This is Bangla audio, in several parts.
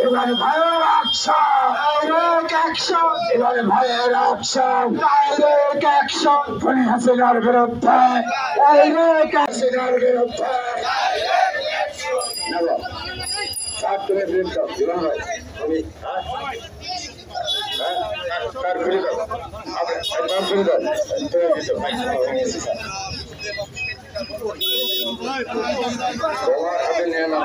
এবারে ভাইয়ের অ্যাকশন, এবারে ভাইয়ের অ্যাকশন, ডাইরেক্ট অ্যাকশন খুনি হাসিনার বিরুদ্ধে, ডাইরেক্ট হাসিনার বিরুদ্ধে। তুমি ফিরে দাও, জীবন ভাই তুমি ফিরে দাও, ফিরে দাও, তোমার হাতে নিয়ে নাও।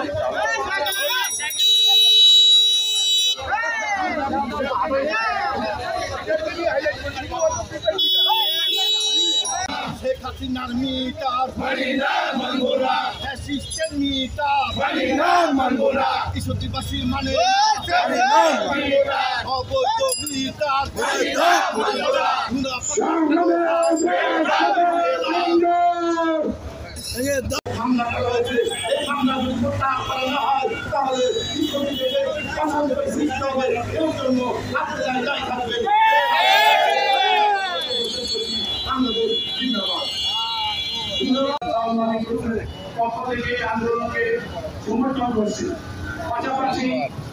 শেখ হাসিনার মিটার মানবোরা, ফ্যাসিস্টের মিটার মানবোরা, কিশোরীবাসী মানে অবৈধ মিটার হামলা করা হয়েছে। এই হামলা যদি প্রত্যাহার করা না হয় তাহলে কিশোরীদের অশান্তি সৃষ্টি হবে। এর জন্য আপনারা দায়ী থাকবেন। পক্ষ থেকে আন্দোলনকে সমর্থন করছি। পাশাপাশি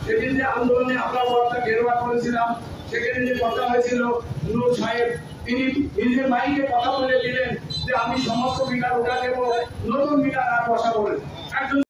সেদিন যে আন্দোলনে আমরা বড়টা ঘেরোয়া করেছিলাম, সেখানে যে কথা হয়েছিল নূর সাহেব তিনি নিজের মাইকে কথা বলে দিলেন যে আমি সমস্ত মিটার উঠা দেবো, নতুন মিটার আর বসাবো। একজন